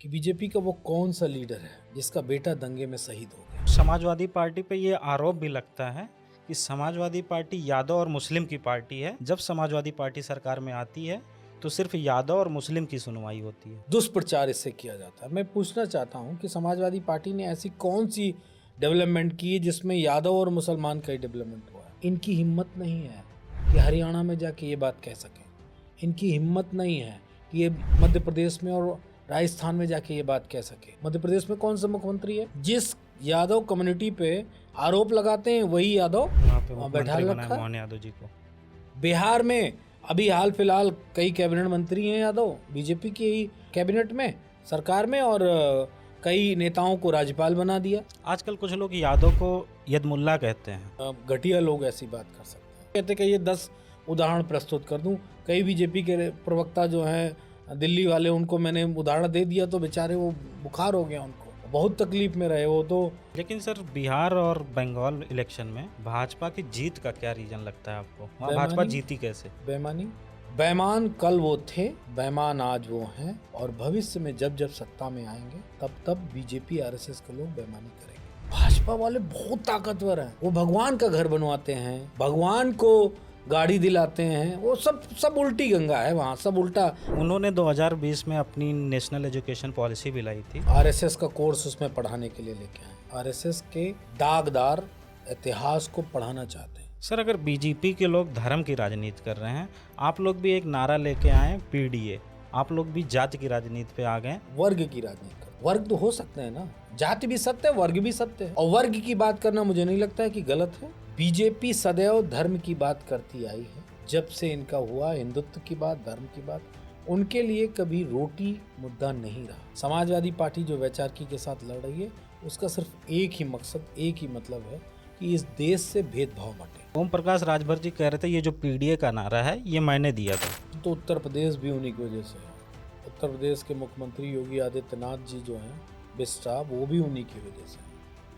कि बीजेपी का वो कौन सा लीडर है जिसका बेटा दंगे में शहीद हो गया। समाजवादी पार्टी पे ये आरोप भी लगता है कि समाजवादी पार्टी यादव और मुस्लिम की पार्टी है। जब समाजवादी पार्टी सरकार में आती है तो सिर्फ यादव और मुस्लिम की सुनवाई होती है। दुष्प्रचार इससे किया जाता है। मैं पूछना चाहता हूँ कि समाजवादी पार्टी ने ऐसी कौन सी डेवलपमेंट की है जिसमें यादव और मुसलमान का ही डेवलपमेंट हुआ है। इनकी हिम्मत नहीं है कि हरियाणा में जाके ये बात कह सकें। इनकी हिम्मत नहीं है कि ये मध्य प्रदेश में और राजस्थान में जाके ये बात कह सके। मध्य प्रदेश में कौन सा मुख्यमंत्री है? जिस यादव कम्युनिटी पे आरोप लगाते हैं वही यादव वहाँ पे बैठा मुख्यमंत्री रखा बनाया है। मोहन यादव जी को। बिहार में अभी हाल फिलहाल कई कैबिनेट मंत्री हैं यादव, बीजेपी की ही कैबिनेट में, सरकार में, और कई नेताओं को राज्यपाल बना दिया। आजकल कुछ लोग यादव को यदमुल्ला कहते हैं। घटिया लोग ऐसी बात कर सकते हैं। कहते कि ये 10 उदाहरण प्रस्तुत कर दूं। कई बीजेपी के प्रवक्ता जो हैं दिल्ली वाले, उनको मैंने उदाहरण दे दिया तो बेचारे वो बुखार हो गया, उनको बहुत तकलीफ में रहे वो तो। लेकिन सर, बिहार और बंगाल इलेक्शन में भाजपा की जीत का क्या रीजन लगता है आपको? वहाँ भाजपा बेईमानी। जीती कैसे? बेईमानी। बेईमान कल वो थे, बेईमान आज वो हैं, और भविष्य में जब जब सत्ता में आएंगे तब बीजेपी आरएसएस के लोग बेईमानी करेंगे। भाजपा वाले बहुत ताकतवर हैं। वो भगवान का घर बनवाते हैं, भगवान को गाड़ी दिलाते हैं। वो सब उल्टी गंगा है, वहाँ सब उल्टा। उन्होंने 2020 में अपनी नेशनल एजुकेशन पॉलिसी भी लाई थी। आरएसएस का कोर्स उसमें पढ़ाने के लिए लेके आए। आरएसएस के दागदार इतिहास को पढ़ाना चाहते हैं। सर, अगर बीजेपी के लोग धर्म की राजनीति कर रहे हैं, आप लोग भी एक नारा लेके आए पीडीए, आप लोग भी जाति की राजनीति पे आ गए। वर्ग की राजनीति कर, वर्ग तो हो सकते हैं ना, जाति भी सत्य है, वर्ग भी सत्य है, और वर्ग की बात करना मुझे नहीं लगता है कि गलत है। बीजेपी सदैव धर्म की बात करती आई है। जब से इनका हुआ हिंदुत्व की बात, धर्म की बात, उनके लिए कभी रोटी मुद्दा नहीं रहा। समाजवादी पार्टी जो वैचारिकी के साथ लड़ रही है, उसका सिर्फ एक ही मकसद, एक ही मतलब है कि इस देश से भेदभाव मटे। ओम प्रकाश राजभर जी कह रहे थे ये जो पीडीए का नारा है ये मैंने दिया था। तो उत्तर प्रदेश भी उन्हीं की वजह से है। उत्तर प्रदेश के मुख्यमंत्री योगी आदित्यनाथ जी जो हैं बिस्टा, वो भी उन्हीं की वजह से है।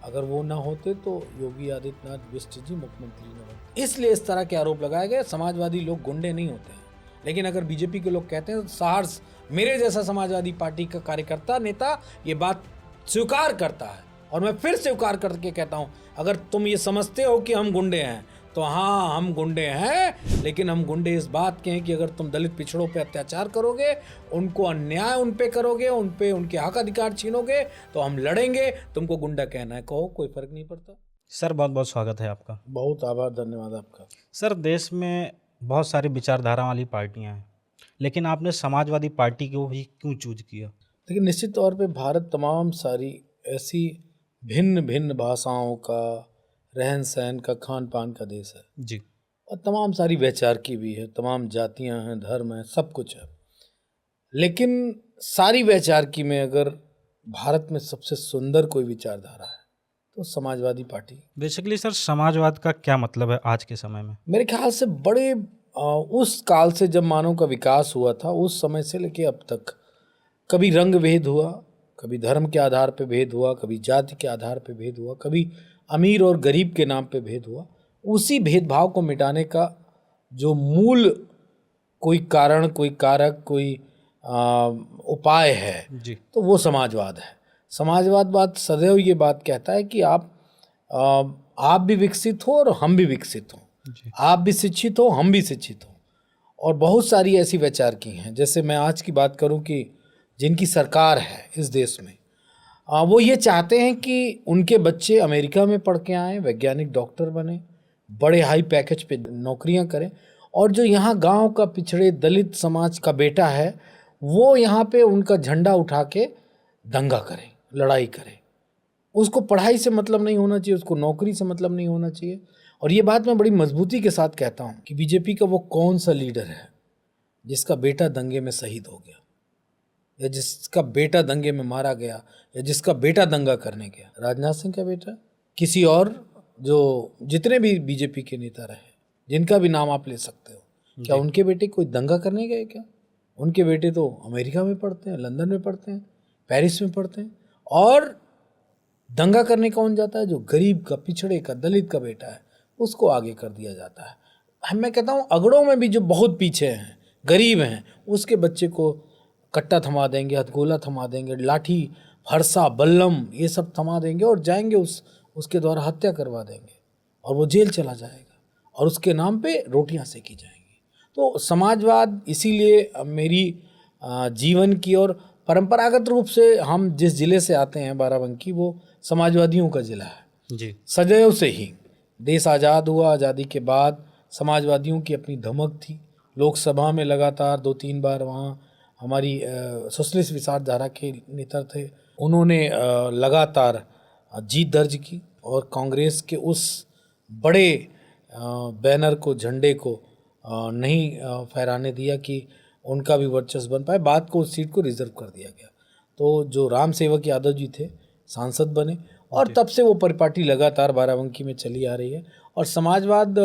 अगर वो ना होते तो योगी आदित्यनाथ बिष्ट जी मुख्यमंत्री न बनते। इसलिए इस तरह के आरोप लगाए गए। समाजवादी लोग गुंडे नहीं होते हैं। लेकिन अगर बीजेपी के लोग कहते हैं तो साहस मेरे जैसा समाजवादी पार्टी का कार्यकर्ता, नेता ये बात स्वीकार करता है। और मैं फिर स्वीकार करके कहता हूं, अगर तुम ये समझते हो कि हम गुंडे हैं तो हाँ, हम गुंडे हैं। लेकिन हम गुंडे इस बात के हैं कि अगर तुम दलित पिछड़ों पे अत्याचार करोगे, उनको अन्याय उन पे करोगे, उन पे उनके हक अधिकार छीनोगे, तो हम लड़ेंगे। तुमको गुंडा कहना है, कहो, कोई फर्क नहीं पड़ता। सर, बहुत बहुत स्वागत है आपका। बहुत आभार, धन्यवाद आपका। सर, देश में बहुत सारी विचारधारा वाली पार्टियां हैं, लेकिन आपने समाजवादी पार्टी को ही क्यों चूज किया? लेकिन निश्चित तौर पे भारत तमाम सारी ऐसी भिन्न भिन्न भाषाओं का, रहन सहन का, खान पान का देश है जी। और तमाम सारी वैचारिकी भी है, तमाम जातियां हैं, धर्म है, सब कुछ है। लेकिन सारी वैचारिकी में अगर भारत में सबसे सुंदर कोई विचारधारा है तो समाजवादी पार्टी। बेसिकली सर, समाजवाद का क्या मतलब है आज के समय में? मेरे ख्याल से बड़े उस काल से जब मानव का विकास हुआ था, उस समय से लेके अब तक कभी रंग भेद हुआ, कभी धर्म के आधार पे भेद हुआ, कभी जाति के आधार पे भेद हुआ, कभी अमीर और गरीब के नाम पे भेद हुआ। उसी भेदभाव को मिटाने का जो मूल कोई कारण, कोई कारक, कोई उपाय है जी। तो वो समाजवाद है। समाजवाद सदैव ये बात कहता है कि आप भी विकसित हो और हम भी विकसित हों, आप भी शिक्षित हो, हम भी शिक्षित हों। और बहुत सारी ऐसी वैचारिकी हैं, जैसे मैं आज की बात करूं कि जिनकी सरकार है इस देश में, वो ये चाहते हैं कि उनके बच्चे अमेरिका में पढ़ के आएँ, वैज्ञानिक, डॉक्टर बने, बड़े हाई पैकेज पे नौकरियां करें, और जो यहाँ गांव का पिछड़े दलित समाज का बेटा है वो यहाँ पे उनका झंडा उठा के दंगा करे, लड़ाई करे। उसको पढ़ाई से मतलब नहीं होना चाहिए, उसको नौकरी से मतलब नहीं होना चाहिए। और ये बात मैं बड़ी मजबूती के साथ कहता हूँ कि बीजेपी का वो कौन सा लीडर है जिसका बेटा दंगे में शहीद हो गया, या जिसका बेटा दंगे में मारा गया, या जिसका बेटा दंगा करने गया? राजनाथ सिंह का बेटा, किसी और, जो जितने भी बीजेपी के नेता रहे, जिनका भी नाम आप ले सकते हो, क्या उनके बेटे कोई दंगा करने गए क्या? उनके बेटे तो अमेरिका में पढ़ते हैं, लंदन में पढ़ते हैं, पेरिस में पढ़ते हैं। और दंगा करने कौन जाता है? जो गरीब का, पिछड़े का, दलित का बेटा है, उसको आगे कर दिया जाता है। मैं कहता हूँ अगड़ों में भी जो बहुत पीछे हैं, गरीब हैं, उसके बच्चे को कट्टा थमा देंगे, हथगोला थमा देंगे, लाठी, फरसा, बल्लम ये सब थमा देंगे और जाएंगे उसके द्वारा हत्या करवा देंगे और वो जेल चला जाएगा और उसके नाम पे रोटियां सेकी जाएंगी। तो समाजवाद इसीलिए मेरी जीवन की और परंपरागत रूप से हम जिस ज़िले से आते हैं बाराबंकी, वो समाजवादियों का ज़िला है जी। सदैव से ही। देश आज़ाद हुआ, आज़ादी के बाद समाजवादियों की अपनी धमक थी। लोकसभा में लगातार 2-3 बार वहाँ हमारी सोशलिस्ट विचारधारा के नेता थे, उन्होंने लगातार जीत दर्ज की और कांग्रेस के उस बड़े बैनर को, झंडे को नहीं फहराने दिया कि उनका भी वर्चस्व बन पाए। बाद को उस सीट को रिजर्व कर दिया गया। तो जो राम सेवक यादव जी थे सांसद बने और तब से वो परिपाटी लगातार बाराबंकी में चली आ रही है। और समाजवाद,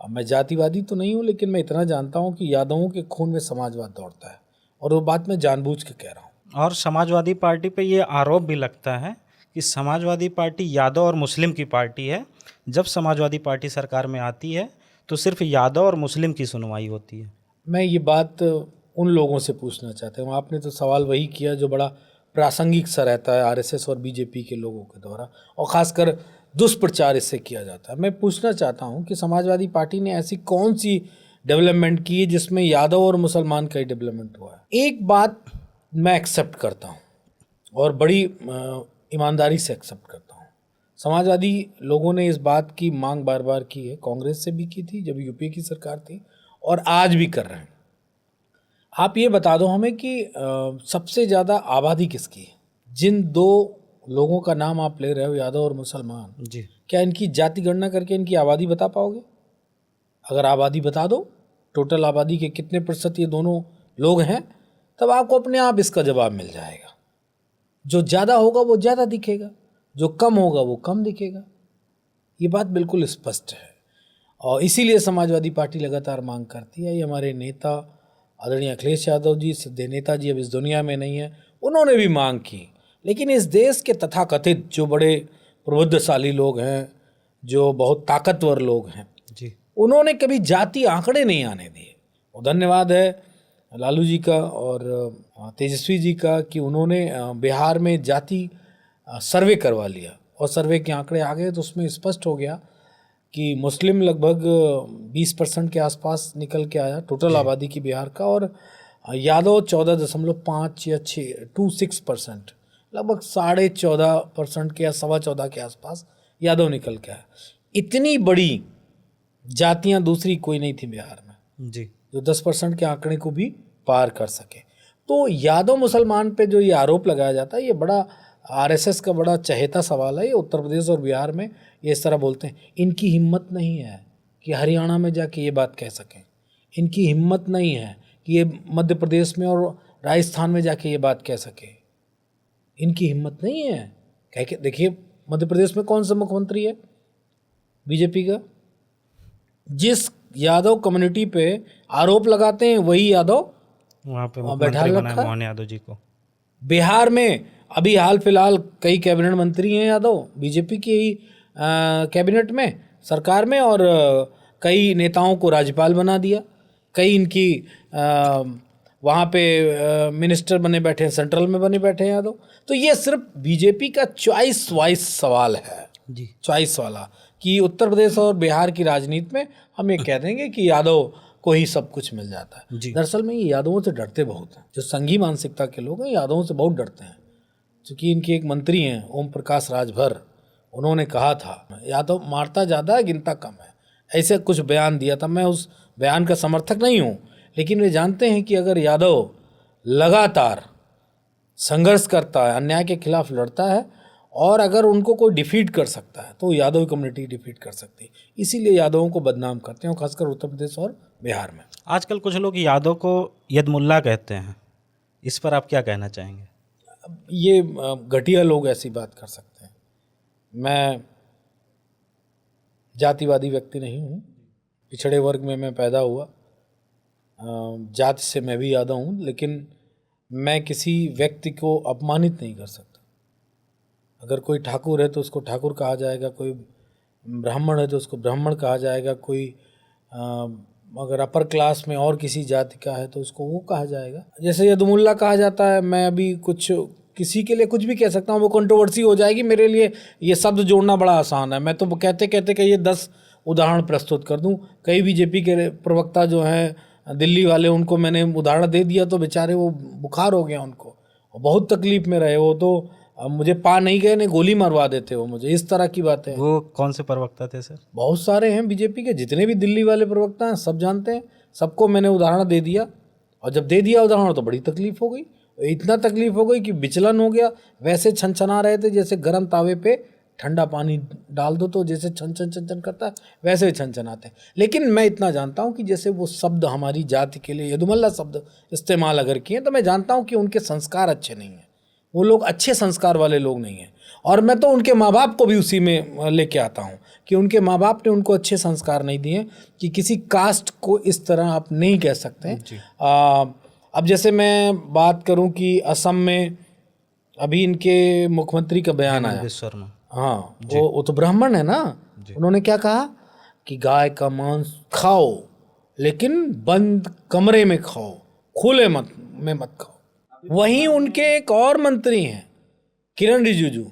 मैं जातिवादी तो नहीं हूँ, लेकिन मैं इतना जानता हूँ कि यादवों के खून में समाजवाद दौड़ता है और वो बात मैं जानबूझ के कह रहा हूँ। और समाजवादी पार्टी पे ये आरोप भी लगता है कि समाजवादी पार्टी यादव और मुस्लिम की पार्टी है। जब समाजवादी पार्टी सरकार में आती है तो सिर्फ यादव और मुस्लिम की सुनवाई होती है। मैं ये बात उन लोगों से पूछना चाहता हूँ, आपने तो सवाल वही किया जो बड़ा प्रासंगिक सा रहता है आरएसएस और बीजेपी के लोगों के द्वारा, और ख़ासकर दुष्प्रचार इससे किया जाता है। मैं पूछना चाहता हूँ कि समाजवादी पार्टी ने ऐसी कौन सी डेवलपमेंट की है जिसमें यादव और मुसलमान का ही डेवलपमेंट हुआ है। एक बात मैं एक्सेप्ट करता हूँ और बड़ी ईमानदारी से एक्सेप्ट करता हूँ, समाजवादी लोगों ने इस बात की मांग बार बार की है, कांग्रेस से भी की थी जब यूपीए की सरकार थी और आज भी कर रहे हैं। आप ये बता दो हमें कि सबसे ज़्यादा आबादी किसकी है? जिन दो लोगों का नाम आप ले रहे हो, यादव और मुसलमान जी, क्या इनकी जाति गणना करके इनकी आबादी बता पाओगे? अगर आबादी बता दो, टोटल आबादी के कितने प्रतिशत ये दोनों लोग हैं, तब आपको अपने आप इसका जवाब मिल जाएगा। जो ज़्यादा होगा वो ज़्यादा दिखेगा, जो कम होगा वो कम दिखेगा। ये बात बिल्कुल स्पष्ट है और इसीलिए समाजवादी पार्टी लगातार मांग करती है। ये हमारे नेता आदरणीय अखिलेश यादव जी, सिद्धे नेता जी अब इस दुनिया में नहीं है, उन्होंने भी मांग की। लेकिन इस देश के तथाकथित जो बड़े प्रबुद्धशाली लोग हैं, जो बहुत ताकतवर लोग हैं, जी, उन्होंने कभी जाति आंकड़े नहीं आने दिए। और धन्यवाद है लालू जी का और तेजस्वी जी का कि उन्होंने बिहार में जाति सर्वे करवा लिया और सर्वे के आंकड़े आ गए तो उसमें स्पष्ट हो गया कि मुस्लिम लगभग 20% के आसपास निकल के आया टोटल आबादी की बिहार का, और यादव 14.5 या 26%, लगभग 14.5% के या 14.25 के आसपास यादव निकल के आया। इतनी बड़ी जातियां दूसरी कोई नहीं थी बिहार में जी, जो 10% के आंकड़े को भी पार कर सके। तो यादव मुसलमान पे जो ये आरोप लगाया जाता है, ये बड़ा आरएसएस का बड़ा चहेता सवाल है। ये उत्तर प्रदेश और बिहार में ये इस तरह बोलते हैं। इनकी हिम्मत नहीं है कि हरियाणा में जाके ये बात कह सकें, इनकी हिम्मत नहीं है कि ये मध्य प्रदेश में और राजस्थान में जाके ये बात कह सके, इनकी हिम्मत नहीं है। कह के देखिए, मध्य प्रदेश में कौन सा मुख्यमंत्री है बीजेपी का? जिस यादव कम्युनिटी पे आरोप लगाते हैं वही यादव वहाँ पे बैठा मुख्यमंत्री बना रखा। है मोहन यादव जी को। बिहार में अभी हाल फिलहाल कई कैबिनेट मंत्री हैं यादव, बीजेपी की ही कैबिनेट में, सरकार में, और कई नेताओं को राज्यपाल बना दिया, कई इनकी वहाँ पे मिनिस्टर बने बैठे हैं, सेंट्रल में बने बैठे हैं यादव। तो ये सिर्फ बीजेपी का चॉइस वाइज सवाल है, जी, चॉइस वाला, कि उत्तर प्रदेश और बिहार की राजनीति में हम ये कह देंगे कि यादव को ही सब कुछ मिल जाता है। जी। दरअसल में ये यादवों से डरते बहुत हैं। जो संघी मानसिकता के लोग हैं यादवों से बहुत डरते हैं। क्योंकि इनके एक मंत्री हैं ओम प्रकाश राजभर, उन्होंने कहा था यादव मारता ज़्यादा है गिनता कम है, ऐसे कुछ बयान दिया था। मैं उस बयान का समर्थक नहीं हूँ, लेकिन वे जानते हैं कि अगर यादव लगातार संघर्ष करता है, अन्याय के खिलाफ लड़ता है, और अगर उनको कोई डिफीट कर सकता है तो यादव कम्युनिटी डिफीट कर सकती है। इसीलिए यादवों को बदनाम करते हैं, खासकर उत्तर प्रदेश और बिहार में। आजकल कुछ लोग यादव को यदमुल्ला कहते हैं, इस पर आप क्या कहना चाहेंगे? ये घटिया लोग ऐसी बात कर सकते हैं। मैं जातिवादी व्यक्ति नहीं हूँ, पिछड़े वर्ग में मैं पैदा हुआ, जाति से मैं भी यादव हूँ, लेकिन मैं किसी व्यक्ति को अपमानित नहीं कर सकता। अगर कोई ठाकुर है तो उसको ठाकुर कहा जाएगा, कोई ब्राह्मण है तो उसको ब्राह्मण कहा जाएगा, कोई अगर अपर क्लास में और किसी जाति का है तो उसको वो कहा जाएगा। जैसे यदुमुल्ला कहा जाता है, मैं अभी कुछ किसी के लिए कुछ भी कह सकता हूँ, वो कंट्रोवर्सी हो जाएगी। मेरे लिए ये शब्द जोड़ना बड़ा आसान है। मैं तो कहते कहते कि ये 10 उदाहरण प्रस्तुत कर दूं। कई बीजेपी के प्रवक्ता जो हैं दिल्ली वाले, उनको मैंने उदाहरण दे दिया तो बेचारे वो बुखार हो गया उनको, बहुत तकलीफ में रहे वो तो। मुझे पा नहीं गए ने गोली मरवा देते हो मुझे, इस तरह की बातें। वो कौन से प्रवक्ता थे सर? बहुत सारे हैं बीजेपी के, जितने भी दिल्ली वाले प्रवक्ता हैं सब जानते हैं, सबको मैंने उदाहरण दे दिया। और जब दे दिया उदाहरण तो बड़ी तकलीफ हो गई, इतना तकलीफ हो गई कि विचलन हो गया। वैसे छनछना रहे थे जैसे गर्म तावे पे ठंडा पानी डाल दो तो जैसे छन छन छन छन करता है, वैसे ही छनछनाते हैं। लेकिन मैं इतना जानता हूँ कि जैसे वो शब्द हमारी जाति के लिए यदुमल्ला शब्द इस्तेमाल अगर किए तो मैं जानता हूँ कि उनके संस्कार अच्छे नहीं हैं, वो लोग अच्छे संस्कार वाले लोग नहीं हैं। और मैं तो उनके माँ बाप को भी उसी में लेके आता हूँ कि उनके माँ बाप ने उनको अच्छे संस्कार नहीं दिए, कि किसी कास्ट को इस तरह आप नहीं कह सकते हैं। अब जैसे मैं बात करूं कि असम में अभी इनके मुख्यमंत्री का बयान आया, शर्मा, हाँ, वो तो ब्राह्मण है ना, उन्होंने क्या कहा कि गाय का मांस खाओ लेकिन बंद कमरे में खाओ, खुले में मत खाओ। वहीं उनके एक और मंत्री हैं किरण रिजिजू,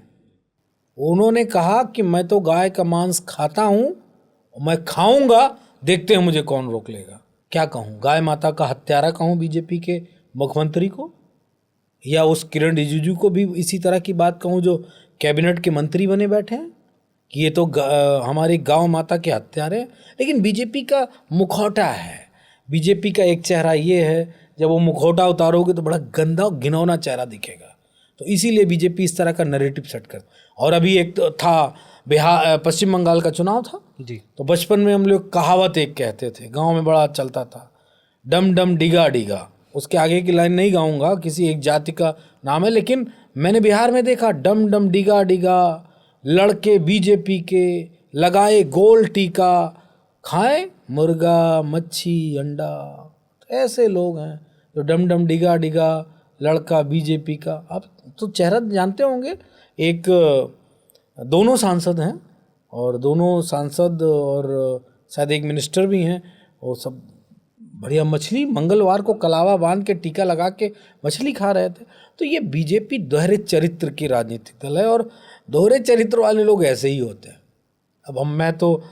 उन्होंने कहा कि मैं तो गाय का मांस खाता हूं, मैं खाऊंगा, देखते हैं मुझे कौन रोक लेगा। क्या कहूं, गाय माता का हत्यारा कहूं बीजेपी के मुख्यमंत्री को, या उस किरण रिजिजू को भी इसी तरह की बात कहूं जो कैबिनेट के मंत्री बने बैठे हैं कि ये तो हमारी गांव माता के हत्यारे हैं। लेकिन बीजेपी का मुखौटा है, बीजेपी का एक चेहरा ये है, जब वो मुखौटा उतारोगे तो बड़ा गंदा और घिनौना चेहरा दिखेगा, तो इसीलिए बीजेपी इस तरह का नैरेटिव सेट कर। और अभी एक तो था बिहार, पश्चिम बंगाल का चुनाव था जी, तो बचपन में हम लोग कहावत एक कहते थे, गांव में बड़ा चलता था, डम डम डिगा डिगा। उसके आगे की लाइन नहीं गाऊंगा, किसी एक जाति का नाम है, लेकिन मैंने बिहार में देखा डम डम डिगा डिगा, लड़के बीजेपी के लगाए गोल टीका, खाए मुर्गा मच्छी अंडा। ऐसे लोग हैं जो डम डम डिगा डिगा, लड़का बीजेपी का। आप तो चेहरा जानते होंगे, एक दोनों सांसद हैं, और दोनों सांसद और शायद एक मिनिस्टर भी हैं, वो सब बढ़िया मछली मंगलवार को कलावा बांध के टीका लगा के मछली खा रहे थे। तो ये बीजेपी दोहरे चरित्र की राजनीतिक दल है, और दोहरे चरित्र वाले लोग ऐसे ही होते हैं। अब मैं तो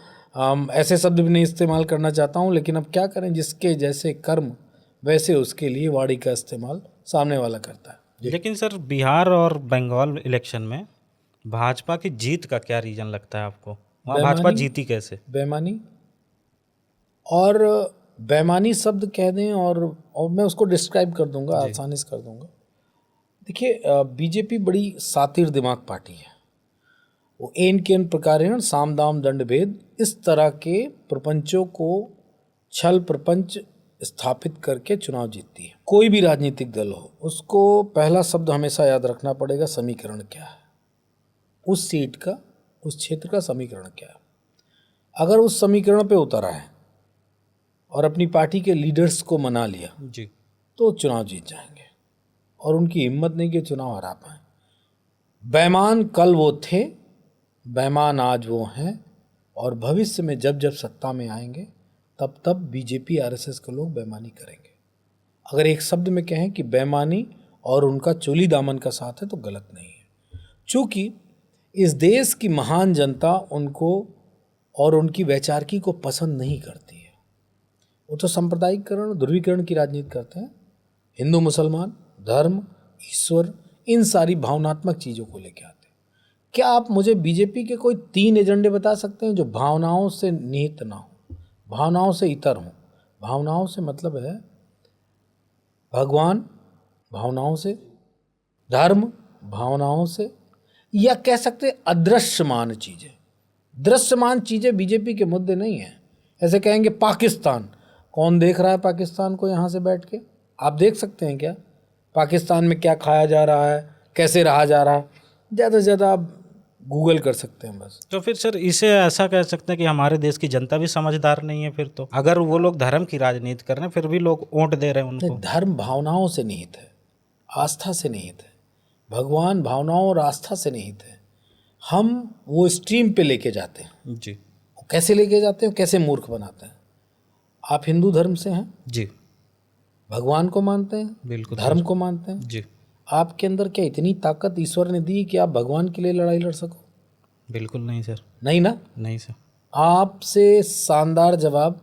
ऐसे शब्द भी नहीं इस्तेमाल करना चाहता हूँ, लेकिन अब क्या करें, जिसके जैसे कर्म वैसे उसके लिए वाणी का इस्तेमाल सामने वाला करता है। लेकिन सर बिहार और बंगाल इलेक्शन में भाजपा की जीत का क्या रीजन लगता है आपको? वहाँ भाजपा जीती कैसे? बेईमानी, और बेईमानी शब्द कह दें और मैं उसको डिस्क्राइब कर दूंगा, आसानी से कर दूंगा। देखिए, बीजेपी बड़ी सातिर दिमाग पार्टी है, वो एन के एन प्रकार साम दाम दंड भेद इस तरह के प्रपंचों को छल प्रपंच स्थापित करके चुनाव जीतती है। कोई भी राजनीतिक दल हो, उसको पहला शब्द हमेशा याद रखना पड़ेगा, समीकरण क्या है, उस सीट का, उस क्षेत्र का समीकरण क्या है। अगर उस समीकरण पे उतर आए और अपनी पार्टी के लीडर्स को मना लिया जी, तो चुनाव जीत जाएंगे, और उनकी हिम्मत नहीं कि चुनाव हरा पाए। बेईमान कल वो थे, बेईमान आज वो हैं, और भविष्य में जब जब सत्ता में आएंगे तब तब बीजेपी आरएसएस के लोग बेईमानी करेंगे। अगर एक शब्द में कहें कि बेईमानी और उनका चोली दामन का साथ है तो गलत नहीं है, चूँकि इस देश की महान जनता उनको और उनकी वैचारिकी को पसंद नहीं करती है। वो तो सांप्रदायिकरण, ध्रुवीकरण की राजनीति करते हैं, हिंदू मुसलमान, धर्म, ईश्वर, इन सारी भावनात्मक चीज़ों को लेकर आते हैं। क्या आप मुझे बीजेपी के कोई 3 एजेंडे बता सकते हैं जो भावनाओं से निहित ना हो, भावनाओं से इतर हों? भावनाओं से मतलब है भगवान, भावनाओं से धर्म, भावनाओं से, या कह सकते हैं अदृश्यमान चीज़ें। दृश्यमान चीज़ें बीजेपी के मुद्दे नहीं हैं। ऐसे कहेंगे पाकिस्तान, कौन देख रहा है पाकिस्तान को यहाँ से बैठ के? आप देख सकते हैं क्या पाकिस्तान में क्या खाया जा रहा है, कैसे रहा जा रहा है? ज़्यादा से ज़्यादा आप गूगल कर सकते हैं बस। तो फिर सर इसे ऐसा कह सकते हैं कि हमारे देश की जनता भी समझदार नहीं है फिर तो, अगर वो लोग धर्म की राजनीति कर रहे हैं फिर भी लोग वोट दे रहे हैं उनको। धर्म भावनाओं से निहित है, आस्था से निहित है। भगवान भावनाओं और आस्था से निहित है। हम वो स्ट्रीम पे लेके जाते हैं जी। कैसे लेके जाते हैं, कैसे मूर्ख बनाते हैं। आप हिंदू धर्म से हैं, जी भगवान को मानते हैं, बिल्कुल धर्म को मानते हैं। जी आपके अंदर क्या इतनी ताकत ईश्वर ने दी कि आप भगवान के लिए लड़ाई लड़ सको? बिल्कुल नहीं सर, नहीं ना। नहीं सर। आपसे शानदार जवाब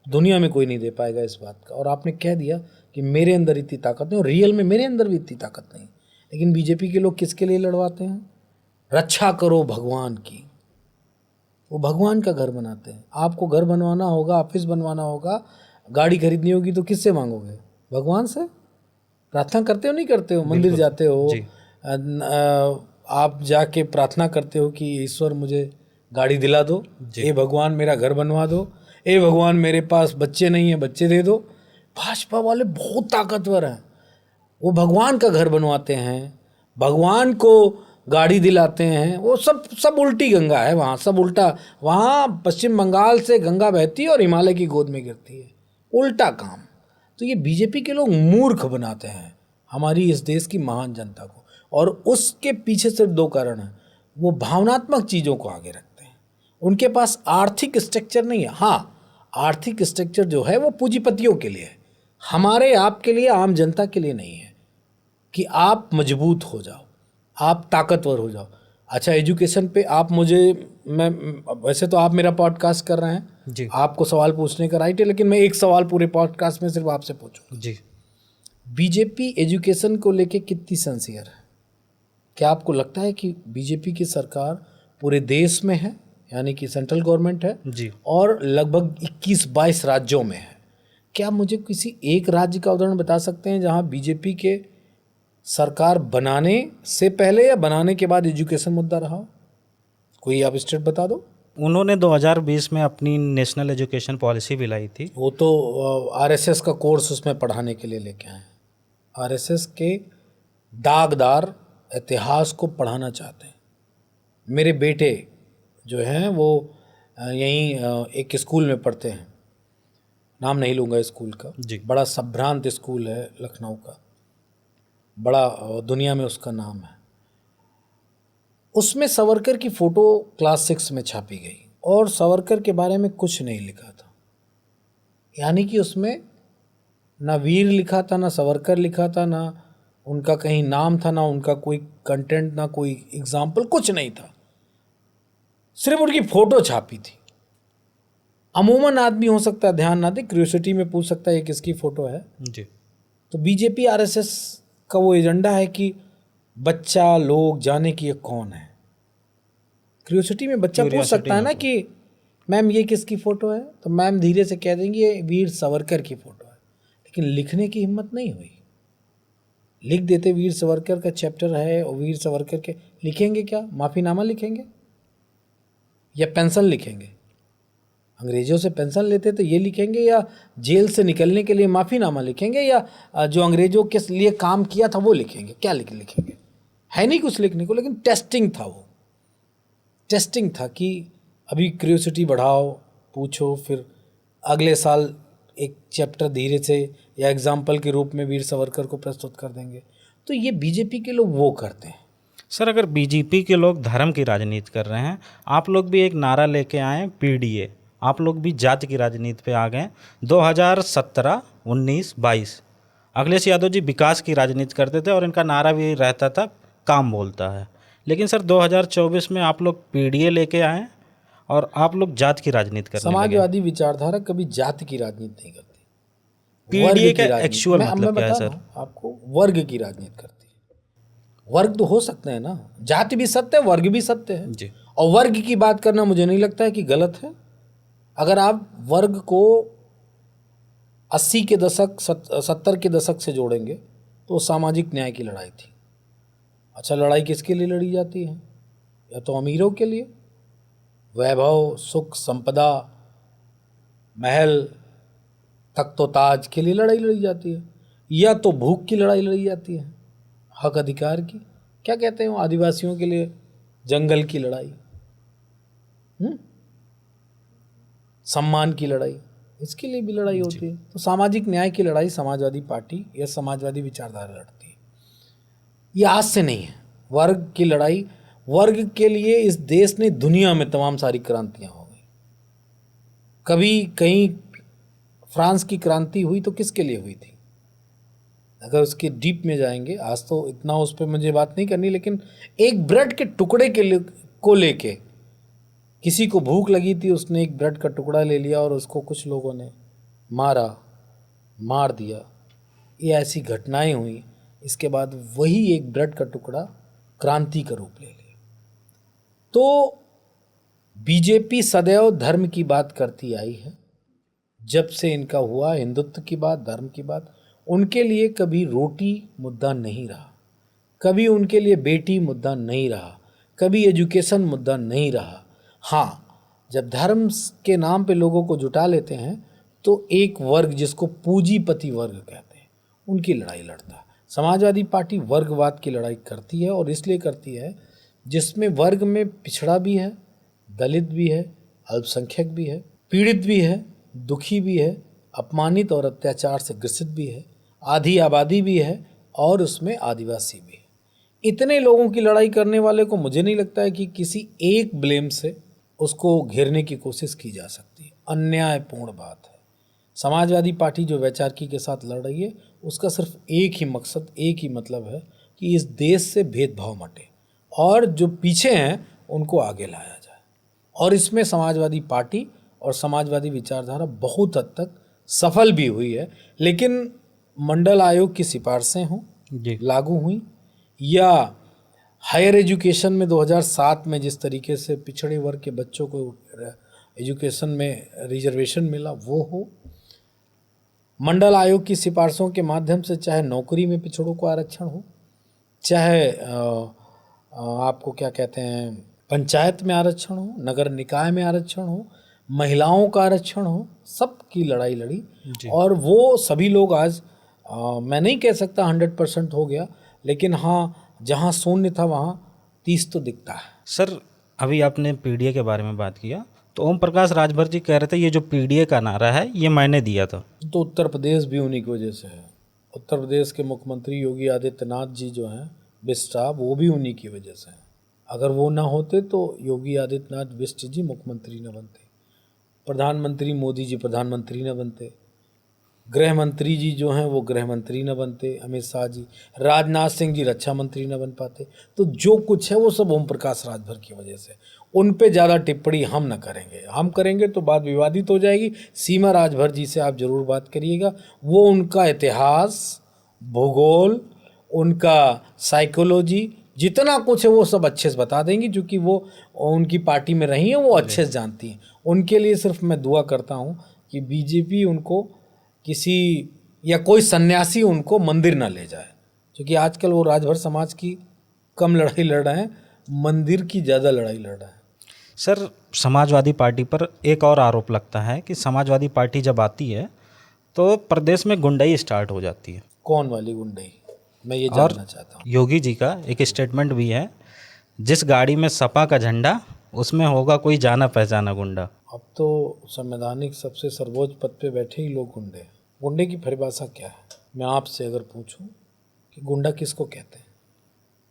दुनिया में कोई नहीं दे पाएगा इस बात का। और आपने कह दिया कि मेरे अंदर इतनी ताकत नहीं, और रियल में मेरे अंदर भी इतनी ताकत नहीं। लेकिन बीजेपी के लोग किसके लिए लड़वाते हैं? रक्षा करो भगवान की। वो भगवान का घर बनाते हैं। आपको घर बनवाना होगा, ऑफिस बनवाना होगा, गाड़ी खरीदनी होगी तो किससे मांगोगे? भगवान से। प्रार्थना करते हो नहीं करते हो? मंदिर जाते हो, जी। आप जाके प्रार्थना करते हो कि ईश्वर मुझे गाड़ी दिला दो, ए भगवान मेरा घर बनवा दो, ए भगवान मेरे पास बच्चे नहीं हैं बच्चे दे दो। भाजपा वाले बहुत ताकतवर हैं, वो भगवान का घर बनवाते हैं, भगवान को गाड़ी दिलाते हैं। वो सब उल्टी गंगा है वहाँ, सब उल्टा। वहाँ पश्चिम बंगाल से गंगा बहती है और हिमालय की गोद में गिरती है, उल्टा काम। तो ये बीजेपी के लोग मूर्ख बनाते हैं हमारी इस देश की महान जनता को। और उसके पीछे सिर्फ दो कारण हैं। वो भावनात्मक चीज़ों को आगे रखते हैं, उनके पास आर्थिक स्ट्रक्चर नहीं है। हाँ, आर्थिक स्ट्रक्चर जो है वो पूंजीपतियों के लिए है, हमारे आपके लिए, आम जनता के लिए नहीं है कि आप मजबूत हो जाओ, आप ताकतवर हो जाओ। अच्छा, एजुकेशन पे आप मैं वैसे तो आप मेरा पॉडकास्ट कर रहे हैं जी आपको सवाल पूछने का राइट है, लेकिन मैं एक सवाल पूरे पॉडकास्ट में सिर्फ आपसे पूछूंगा। जी बीजेपी एजुकेशन को लेके कितनी सिंसियर है? क्या आपको लगता है कि बीजेपी की सरकार पूरे देश में है, यानी कि सेंट्रल गवर्नमेंट है जी और लगभग 21-22 राज्यों में है? क्या मुझे किसी एक राज्य का उदाहरण बता सकते हैं जहां बीजेपी के सरकार बनाने से पहले या बनाने के बाद एजुकेशन मुद्दा रहा हो? कोई आप स्टेट बता दो। उन्होंने 2020 में अपनी नेशनल एजुकेशन पॉलिसी भी लाई थी। वो तो आरएसएस का कोर्स उसमें पढ़ाने के लिए लेके आए। आरएसएस के दागदार इतिहास को पढ़ाना चाहते हैं। मेरे बेटे जो हैं वो यहीं एक स्कूल में पढ़ते हैं, नाम नहीं लूँगा स्कूल का, जी बड़ा संभ्रांत स्कूल है लखनऊ का, बड़ा दुनिया में उसका नाम है। उसमें सावरकर की फ़ोटो क्लास 6 में छापी गई और सावरकर के बारे में कुछ नहीं लिखा था। यानी कि उसमें ना वीर लिखा था, ना सावरकर लिखा था, ना उनका कहीं नाम था, ना उनका कोई कंटेंट, ना कोई एग्जाम्पल, कुछ नहीं था। सिर्फ उनकी फ़ोटो छापी थी। अमूमन आदमी हो सकता है ध्यान ना दे, क्यूरियोसिटी में पूछ सकता है ये किसकी फ़ोटो है। जी तो बीजेपी आरएसएस का वो एजेंडा है कि बच्चा लोग जाने कि ये कौन है। क्यूरियोसिटी में बच्चा पूछ सकता है ना कि मैम ये किसकी फ़ोटो है, तो मैम धीरे से कह देंगी ये वीर सावरकर की फ़ोटो है। लेकिन लिखने की हिम्मत नहीं हुई। लिख देते वीर सावरकर का चैप्टर है और वीर सावरकर के, लिखेंगे क्या? माफ़ीनामा लिखेंगे या पेंशन लिखेंगे? अंग्रेज़ों से पेंशन लेते तो ये लिखेंगे, या जेल से निकलने के लिए माफ़ीनामा लिखेंगे, या जो अंग्रेज़ों के लिए काम किया था वो लिखेंगे? क्या लिखेंगे? है नहीं कुछ लिखने को। लेकिन टेस्टिंग था, वो टेस्टिंग था कि अभी क्यूरियोसिटी बढ़ाओ, पूछो, फिर अगले साल एक चैप्टर धीरे से या एग्जाम्पल के रूप में वीर सावरकर को प्रस्तुत कर देंगे। तो ये बीजेपी के लोग वो करते हैं। सर, अगर बीजेपी के लोग धर्म की राजनीति कर रहे हैं, आप लोग भी एक नारा लेके आए पीडीए, आप लोग भी जाति की राजनीति पे आ गए। 2017, 19, 22 अखिलेश यादव जी विकास की राजनीति करते थे और इनका नारा भी रहता था काम बोलता है। लेकिन सर 2024 में आप लोग पीडीए लेके आए और आप लोग जात की राजनीति करने लगे। समाजवादी विचारधारा कभी जाति की राजनीति नहीं करती। पीडीए का एक्चुअल मतलब क्या है सर? आपको वर्ग की राजनीति करती है। वर्ग तो हो सकते हैं ना, जाति भी सत्य है, वर्ग भी सत्य है जी। और वर्ग की बात करना मुझे नहीं लगता है कि गलत है। अगर आप वर्ग को 80 के दशक 70 के दशक से जोड़ेंगे तो सामाजिक न्याय की लड़ाई थी। अच्छा, लड़ाई किसके लिए लड़ी जाती है? या तो अमीरों के लिए, वैभव, सुख, संपदा, महल, तख्तोताज के लिए लड़ाई लड़ी जाती है, या तो भूख की लड़ाई लड़ी जाती है, हक अधिकार की, क्या कहते हैं वो, आदिवासियों के लिए जंगल की लड़ाई, सम्मान की लड़ाई, इसके लिए भी लड़ाई होती है। तो सामाजिक न्याय की लड़ाई समाजवादी पार्टी या समाजवादी विचारधारा लड़ती है। ये आज से नहीं है। वर्ग की लड़ाई, वर्ग के लिए इस देश ने दुनिया में तमाम सारी क्रांतियां हो गई। कभी कहीं फ्रांस की क्रांति हुई तो किसके लिए हुई थी? अगर उसके डीप में जाएंगे, आज तो इतना उस पर मुझे बात नहीं करनी, लेकिन एक ब्रेड के टुकड़े को लेके किसी को भूख लगी थी, उसने एक ब्रेड का टुकड़ा ले लिया और उसको कुछ लोगों ने मार दिया। ये ऐसी घटनाएं हुई। इसके बाद वही एक ब्रेड का टुकड़ा क्रांति का रूप ले लिया। तो बीजेपी सदैव धर्म की बात करती आई है। जब से इनका हुआ हिंदुत्व की बात, धर्म की बात, उनके लिए कभी रोटी मुद्दा नहीं रहा, कभी उनके लिए बेटी मुद्दा नहीं रहा, कभी एजुकेशन मुद्दा नहीं रहा। हाँ, जब धर्म के नाम पे लोगों को जुटा लेते हैं तो एक वर्ग जिसको पूंजीपति वर्ग कहते हैं, उनकी लड़ाई लड़ता है। समाजवादी पार्टी वर्गवाद की लड़ाई करती है, और इसलिए करती है जिसमें वर्ग में पिछड़ा भी है, दलित भी है, अल्पसंख्यक भी है, पीड़ित भी है, दुखी भी है, अपमानित और अत्याचार से ग्रसित भी है, आधी आबादी भी है, और उसमें आदिवासी भी है। इतने लोगों की लड़ाई करने वाले को मुझे नहीं लगता है कि किसी एक ब्लेम से उसको घेरने की कोशिश की जा सकती है। अन्यायपूर्ण बात है। समाजवादी पार्टी जो वैचारिकी के साथ लड़ रही है, उसका सिर्फ एक ही मकसद, एक ही मतलब है कि इस देश से भेदभाव मटे और जो पीछे हैं उनको आगे लाया जाए। और इसमें समाजवादी पार्टी और समाजवादी विचारधारा बहुत हद तक सफल भी हुई है। लेकिन मंडल आयोग की सिफारिशें हों, लागू हुई, या हायर एजुकेशन में 2007 में जिस तरीके से पिछड़े वर्ग के बच्चों को एजुकेशन में रिजर्वेशन मिला वो हो, मंडल आयोग की सिफारिशों के माध्यम से चाहे नौकरी में पिछड़ों को आरक्षण हो, चाहे आपको क्या कहते हैं पंचायत में आरक्षण हो, नगर निकाय में आरक्षण हो, महिलाओं का आरक्षण हो, सब की लड़ाई लड़ी। और वो सभी लोग आज मैं नहीं कह सकता 100% हो गया, लेकिन हाँ, जहाँ शून्य था वहाँ 30 तो दिखता है। सर, अभी आपने पीडीए के बारे में बात किया, तो ओम प्रकाश राजभर जी कह रहे थे ये जो पीडीए का नारा है ये मैंने दिया था। तो उत्तर प्रदेश भी उन्हीं की वजह से है। उत्तर प्रदेश के मुख्यमंत्री योगी आदित्यनाथ जी जो हैं बिष्ट, वो भी उन्हीं की वजह से हैं। अगर वो ना होते तो योगी आदित्यनाथ बिष्ट जी मुख्यमंत्री न बनते, प्रधानमंत्री मोदी जी प्रधानमंत्री न बनते, गृह मंत्री जी जो हैं वो गृह मंत्री न बनते, अमित शाह जी, राजनाथ सिंह जी रक्षा मंत्री न बन पाते। तो जो कुछ है वो सब ओम प्रकाश राजभर की वजह से। उन पे ज़्यादा टिप्पणी हम न करेंगे, हम करेंगे तो बात विवादित हो जाएगी। सीमा राजभर जी से आप ज़रूर बात करिएगा, वो उनका इतिहास, भूगोल, उनका साइकोलॉजी, जितना कुछ है वो सब अच्छे से बता देंगी, क्योंकि वो उनकी पार्टी में रही हैं, वो अच्छे से जानती हैं। उनके लिए सिर्फ मैं दुआ करता हूँ कि बीजेपी उनको किसी या कोई सन्यासी उनको मंदिर ना ले जाए, क्योंकि आजकल वो राजभर समाज की कम लड़ाई लड़ रहे हैं, मंदिर की ज़्यादा लड़ाई लड़ रहे हैं। सर, समाजवादी पार्टी पर एक और आरोप लगता है कि समाजवादी पार्टी जब आती है तो प्रदेश में गुंडाई स्टार्ट हो जाती है। कौन वाली गुंडाई, मैं ये जानना चाहता हूँ। योगी जी का एक स्टेटमेंट भी है, जिस गाड़ी में सपा का झंडा उसमें होगा कोई जाना पहचाना गुंडा। अब तो संवैधानिक सबसे सर्वोच्च पद पे बैठे ही लोग गुंडे। गुंडे की परिभाषा क्या है? मैं आपसे अगर पूछूं कि गुंडा किसको कहते हैं,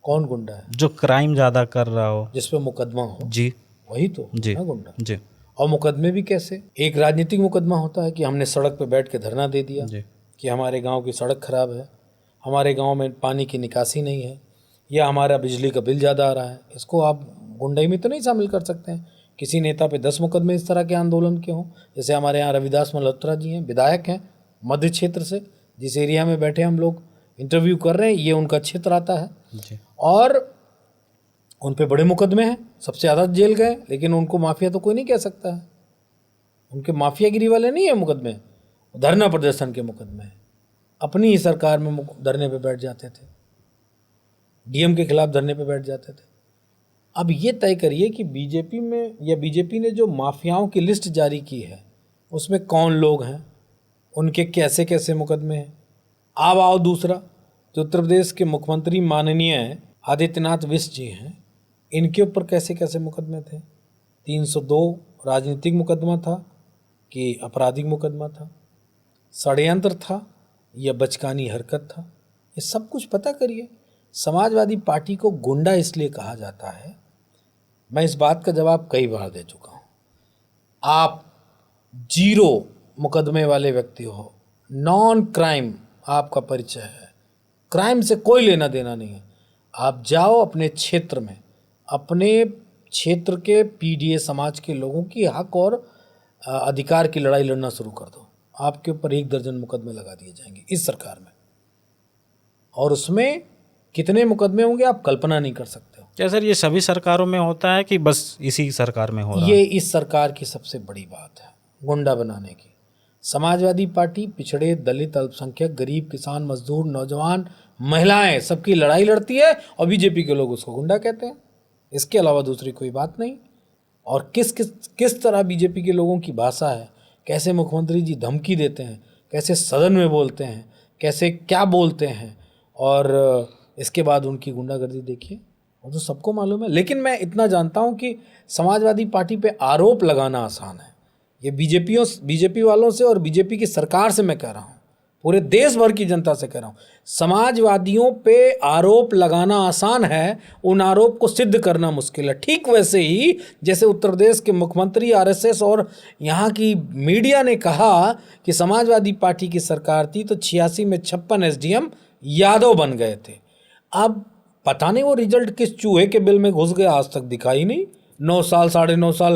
कौन गुंडा है? जो क्राइम ज़्यादा कर रहा हो, जिस पे मुकदमा हो, जी, वही तो जी है गुंडा। जी। और मुकदमे भी कैसे? एक राजनीतिक मुकदमा होता है कि हमने सड़क पे बैठ के धरना दे दिया जी। कि हमारे गांव की सड़क खराब है, हमारे गांव में पानी की निकासी नहीं है, या हमारा बिजली का बिल ज़्यादा आ रहा है। इसको आप गुंडाई में तो नहीं शामिल कर सकते हैं। किसी नेता पे 10 मुकदमे इस तरह के आंदोलन के हों, जैसे हमारे यहाँ रविदास मल्होत्रा जी हैं, विधायक हैं मध्य क्षेत्र से, जिस एरिया में बैठे हम लोग इंटरव्यू कर रहे हैं, ये उनका क्षेत्र आता है जी। और उन पे बड़े मुकदमे हैं, सबसे ज़्यादा जेल गए, लेकिन उनको माफिया तो कोई नहीं कह सकता है। उनके माफियागिरी वाले नहीं है मुकदमे, धरना प्रदर्शन के मुकदमे हैं। अपनी ही सरकार में धरने पे बैठ जाते थे, डीएम के खिलाफ धरने पे बैठ जाते थे। अब ये तय करिए कि बीजेपी में या बीजेपी ने जो माफियाओं की लिस्ट जारी की है उसमें कौन लोग हैं, उनके कैसे कैसे मुकदमे हैं। अब आओ दूसरा, जो उत्तर प्रदेश के मुख्यमंत्री माननीय आदित्यनाथ बिष्ट जी हैं, इनके ऊपर कैसे कैसे मुकदमे थे। 302 राजनीतिक मुकदमा था कि आपराधिक मुकदमा था, षड्यंत्र था या बचकानी हरकत था, ये सब कुछ पता करिए। समाजवादी पार्टी को गुंडा इसलिए कहा जाता है, मैं इस बात का जवाब कई बार दे चुका हूँ। आप 0 मुकदमे वाले व्यक्ति हो, नॉन क्राइम आपका परिचय है, क्राइम से कोई लेना देना नहीं है, आप जाओ अपने क्षेत्र में, अपने क्षेत्र के पीडीए समाज के लोगों की हक और अधिकार की लड़ाई लड़ना शुरू कर दो। आपके ऊपर 1 दर्जन मुकदमे लगा दिए जाएंगे इस सरकार में, और उसमें कितने मुकदमे होंगे आप कल्पना नहीं कर सकते हो। क्या सर ये सभी सरकारों में होता है कि बस इसी सरकार में हो रहा है? ये इस सरकार की सबसे बड़ी बात है, गुंडा बनाने की। समाजवादी पार्टी पिछड़े, दलित, अल्पसंख्यक, गरीब, किसान, मजदूर, नौजवान, महिलाएं सबकी लड़ाई लड़ती है, और बीजेपी के लोग उसको गुंडा कहते हैं। इसके अलावा दूसरी कोई बात नहीं। और किस तरह बीजेपी के लोगों की भाषा है, कैसे मुख्यमंत्री जी धमकी देते हैं, कैसे सदन में बोलते हैं, कैसे क्या बोलते हैं, और इसके बाद उनकी गुंडागर्दी देखिए, वो तो सबको मालूम है। लेकिन मैं इतना जानता हूँ कि समाजवादी पार्टी पे आरोप लगाना आसान है। ये बीजेपी वालों से और बीजेपी की सरकार से मैं कह रहा हूँ, पूरे देश भर की जनता से कह रहा हूँ, समाजवादियों पे आरोप लगाना आसान है, उन आरोप को सिद्ध करना मुश्किल है। ठीक वैसे ही जैसे उत्तर प्रदेश के मुख्यमंत्री, आरएसएस और यहाँ की मीडिया ने कहा कि समाजवादी पार्टी की सरकार थी तो 86 में 56 एसडीएम यादव बन गए थे। अब पता नहीं वो रिजल्ट किस चूहे के बिल में घुस गया, आज तक दिखा ही नहीं। 9 साल 9.5 साल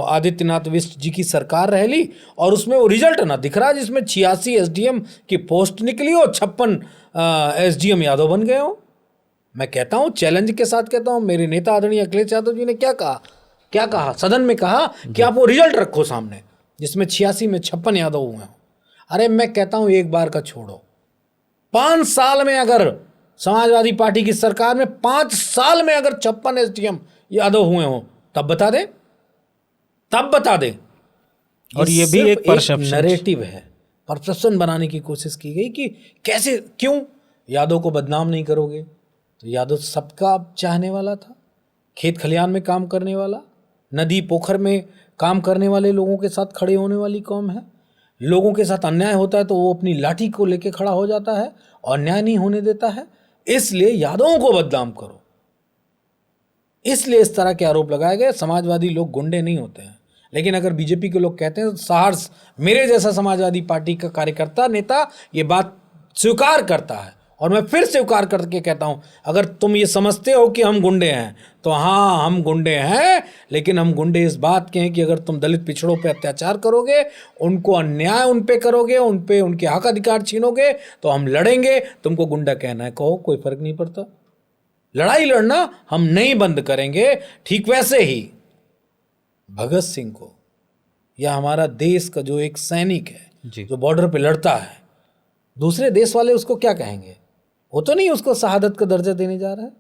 आदित्यनाथ विष्ट जी की सरकार रह ली, और उसमें वो रिजल्ट ना दिख रहा जिसमें 86 एसडीएम की पोस्ट निकली और 56 एसडीएम यादव बन गए हो। मैं कहता हूँ, चैलेंज के साथ कहता हूँ, मेरे नेता आदरणीय अखिलेश यादव जी ने क्या कहा सदन में, कहा कि आप वो रिजल्ट रखो सामने जिसमें 86 में 56 यादव हुए हों। अरे मैं कहता हूँ एक बार का छोड़ो, 5 साल में अगर समाजवादी पार्टी की सरकार में 5 साल में अगर 56 एसडीएम यादव हुए हों, तब बता दे। और ये भी एक परसेप्शन नैरेटिव है, परसेप्शन बनाने की कोशिश की गई कि कैसे, क्यों यादव को बदनाम नहीं करोगे। तो यादव सबका चाहने वाला था, खेत खलियान में काम करने वाला, नदी पोखर में काम करने वाले लोगों के साथ खड़े होने वाली कौम है। लोगों के साथ अन्याय होता है तो वो अपनी लाठी को लेके खड़ा हो जाता है और अन्याय नहीं होने देता है। इसलिए यादवों को बदनाम करो, इसलिए इस तरह के आरोप लगाए गए। समाजवादी लोग गुंडे नहीं होते हैं। लेकिन अगर बीजेपी के लोग कहते हैं तो साहस, मेरे जैसा समाजवादी पार्टी का कार्यकर्ता, नेता ये बात स्वीकार करता है, और मैं फिर स्वीकार करके कहता हूं, अगर तुम ये समझते हो कि हम गुंडे हैं तो हाँ, हम गुंडे हैं, लेकिन हम गुंडे इस बात के हैं कि अगर तुम दलित पिछड़ों पे अत्याचार करोगे, उनको अन्याय उन पे करोगे, उन पे उनके हक अधिकार छीनोगे, तो हम लड़ेंगे। तुमको गुंडा कहना है, कहो, कोई फर्क नहीं पड़ता। लड़ाई लड़ना हम नहीं बंद करेंगे। ठीक वैसे ही भगत सिंह को, या हमारा देश का जो एक सैनिक है जो बॉर्डर पे लड़ता है, दूसरे देश वाले उसको क्या कहेंगे? वो तो नहीं उसको शहादत का दर्जा देने जा रहा है।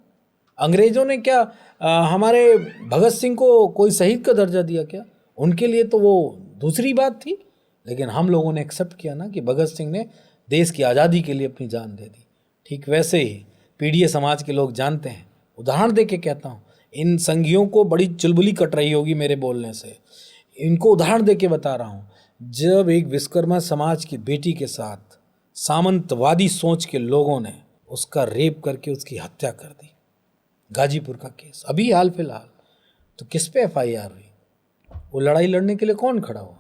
अंग्रेजों ने क्या हमारे भगत सिंह को कोई शहीद का दर्जा दिया क्या? उनके लिए तो वो दूसरी बात थी। लेकिन हम लोगों ने एक्सेप्ट किया ना कि भगत सिंह ने देश की आज़ादी के लिए अपनी जान दे दी। ठीक वैसे ही पीडीए समाज के लोग जानते हैं। उदाहरण दे के कहता हूँ, इन संघियों को बड़ी चुलबुली कट रही होगी मेरे बोलने से, इनको उदाहरण दे के बता रहा हूँ। जब एक विश्वकर्मा समाज की बेटी के साथ सामंतवादी सोच के लोगों ने उसका रेप करके उसकी हत्या कर दी, गाजीपुर का केस अभी हाल फिलहाल, तो किस पे एफआईआर हुई? वो लड़ाई लड़ने के लिए कौन खड़ा हुआ?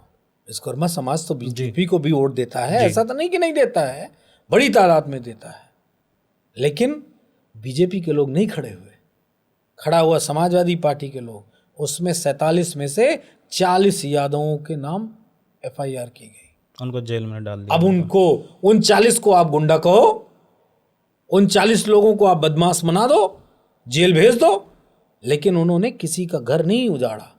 विश्वकर्मा समाज तो बीजेपी को भी वोट देता है, ऐसा तो नहीं कि नहीं देता है, बड़ी तादाद में देता है। लेकिन बीजेपी के लोग नहीं खड़े हुए, खड़ा हुआ समाजवादी पार्टी के लोग। उसमें 47 में से 40 यादवों के नाम एफआईआर की गई, उनको जेल में डाल दिया। अब उनको, उन 40 को आप गुंडा कहो, उन 40 लोगों को आप बदमाश बना दो, जेल भेज दो, लेकिन उन्होंने किसी का घर नहीं उजाड़ा,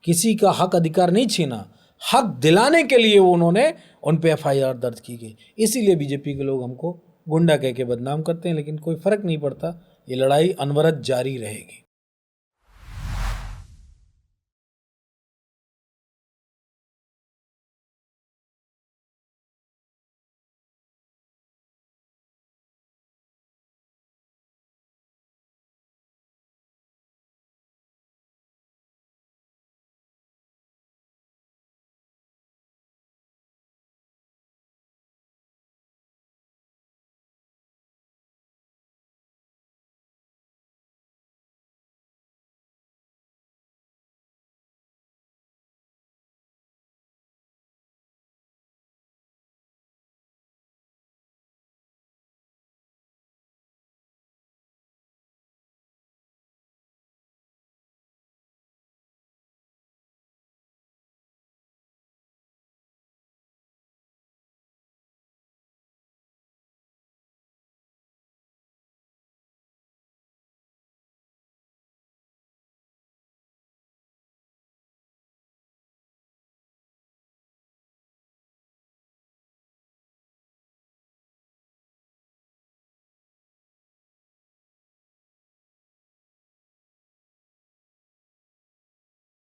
किसी का हक अधिकार नहीं छीना। हक दिलाने के लिए उन्होंने उन पे एफआईआर दर्ज की गई। इसीलिए बीजेपी के लोग हमको गुंडा कह के बदनाम करते हैं, लेकिन कोई फर्क नहीं पड़ता। ये लड़ाई अनवरत जारी रहेगी।